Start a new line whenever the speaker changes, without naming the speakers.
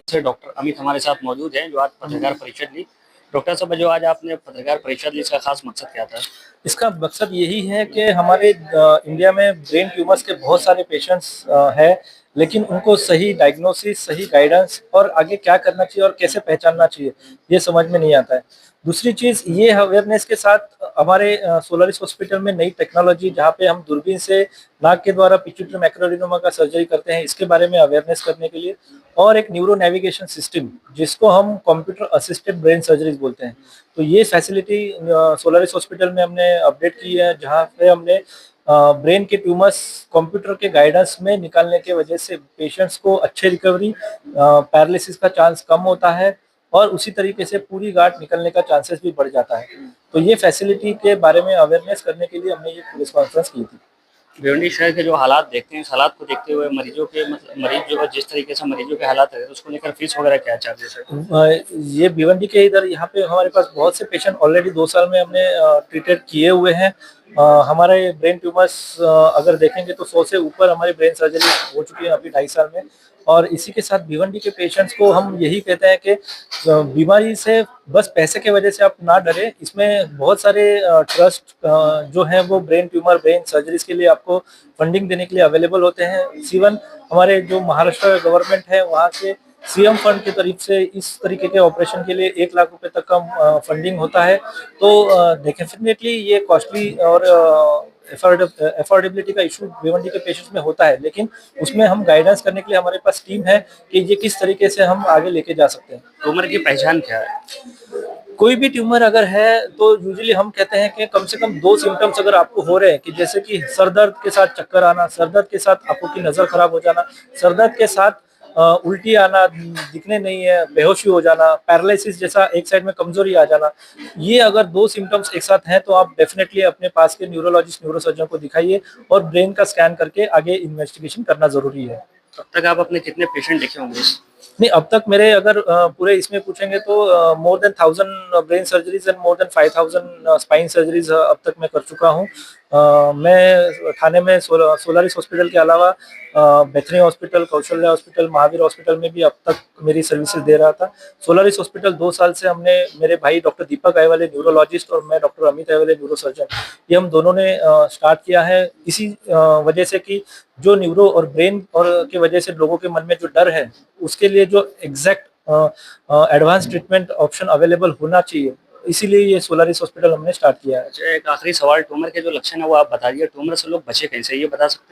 से डॉक्टर अमित हमारे साथ मौजूद हैं, जो आज पत्रकार परिषद ली। डॉक्टर साहब, जो आज आपने पत्रकार परिषद ली, इसका खास मकसद क्या था?
इसका मकसद यही है कि हमारे इंडिया में ब्रेन ट्यूमर्स के बहुत सारे पेशेंट्स हैं, लेकिन उनको सही डायग्नोसिस, सही गाइडेंस और आगे क्या करना चाहिए और कैसे पहचानना चाहिए, ये समझ में नहीं आता है। दूसरी चीज़ ये अवेयरनेस के साथ हमारे सोलारिस हॉस्पिटल में नई टेक्नोलॉजी, जहाँ पे हम दूरबीन से नाक के द्वारा पिट्यूटरी मैक्रोएडेनोमा का सर्जरी करते हैं, इसके बारे में अवेयरनेस करने के लिए, और एक न्यूरो नेविगेशन सिस्टम जिसको हम कंप्यूटर असिस्टेड ब्रेन सर्जरीज बोलते हैं। तो ये फैसिलिटी सोलारिस हॉस्पिटल में हमने अपडेट की है, जहाँ पे हमने ब्रेन के ट्यूमर्स कंप्यूटर के गाइडेंस में निकालने के वजह से पेशेंट्स को अच्छे रिकवरी, पैरालिसिस का चांस कम होता है और उसी तरीके से पूरी गांठ निकलने का चांसेस भी बढ़ जाता है। तो ये फैसिलिटी के बारे में अवेयरनेस करने के लिए हमने ये प्रेस कॉन्फ्रेंस की थी।
भिवंडी शहर के जो हालात देखते हैं, इस हालात को देखते हुए मरीज जो जिस तरीके से मरीजों के हालात है, उसको लेकर फीस वगैरह क्या चार्जेस है?
ये भिवंडी के इधर यहाँ पे हमारे पास बहुत से पेशेंट ऑलरेडी 2 साल में हमने ट्रीटेड किए हुए हैं। हमारे ब्रेन ट्यूमर्स अगर देखेंगे तो 100 से ऊपर हमारी ब्रेन सर्जरी हो चुकी है अभी 2.5 साल में। और इसी के साथ भिवंडी के पेशेंट्स को हम यही कहते हैं कि बीमारी से बस पैसे की वजह से आप ना डरे। इसमें बहुत सारे ट्रस्ट जो हैं वो ब्रेन ट्यूमर, ब्रेन सर्जरीज के लिए आपको फंडिंग देने के लिए अवेलेबल होते हैं। इवन हमारे जो महाराष्ट्र गवर्नमेंट है, वहाँ से सीएम फंड की तरफ से इस तरीके के ऑपरेशन के लिए 1 लाख रुपए तक का फंडिंग होता है। तो डेफिनेटली ये कॉस्टली और अफोर्डेबिलिटी का इशू भिवंडी के पेशेंट्स में होता है, लेकिन उसमें हम गाइडेंस करने के लिए हमारे पास टीम है कि ये किस तरीके से हम आगे लेके जा सकते हैं।
ट्यूमर की पहचान क्या है?
कोई भी ट्यूमर अगर है तो यूजुअली हम कहते हैं कि कम से कम 2 सिम्टम्स अगर आपको हो रहे हैं, कि जैसे कि सर दर्द के साथ चक्कर आना, सर दर्द के साथ आंखों की नजर खराब हो जाना, सर दर्द के साथ उल्टी आना, दिखने नहीं है, बेहोशी हो जाना, पैरालिसिस जैसा एक साइड में कमजोरी आ जाना, ये अगर 2 सिम्टम्स एक साथ हैं तो आप डेफिनेटली अपने पास के न्यूरोलॉजिस्ट, न्यूरोसर्जन को दिखाइए और ब्रेन का स्कैन करके आगे इन्वेस्टिगेशन करना जरूरी है।
अब तक आप अपने कितने पेशेंट देखे होंगे?
नहीं, अब तक मेरे अगर पूरे इसमें पूछेंगे तो more than 1000 brain surgeries and more than 5000 spine surgeries अब तक मैं कर चुका हूँ। मैं थाने में सोलारिस हॉस्पिटल के अलावा Bethany hospital, Kaushalya hospital, Mahavir hospital में भी अब तक मेरी सर्विसेज दे रहा था। सोलारिस हॉस्पिटल 2 साल से हमने, मेरे भाई डॉक्टर दीपक आयवाले न्यूरोलॉजिस्ट और मैं डॉक्टर अमित आयवाले न्यूरोसर्जन, ये हम दोनों ने स्टार्ट किया है इसी वजह से कि जो न्यूरो और ब्रेन और की वजह से लोगों के मन में जो डर है, उसके लिए जो exact advance treatment option available होना चाहिए, इसीलिए ये सोलारिस हॉस्पिटल हमने स्टार्ट किया है।
अच्छा, एक आखिरी सवाल, ट्यूमर के जो लक्षण है वो आप बता दिए, ट्यूमर से लोग बचे कैसे, ये बता सकते हैं?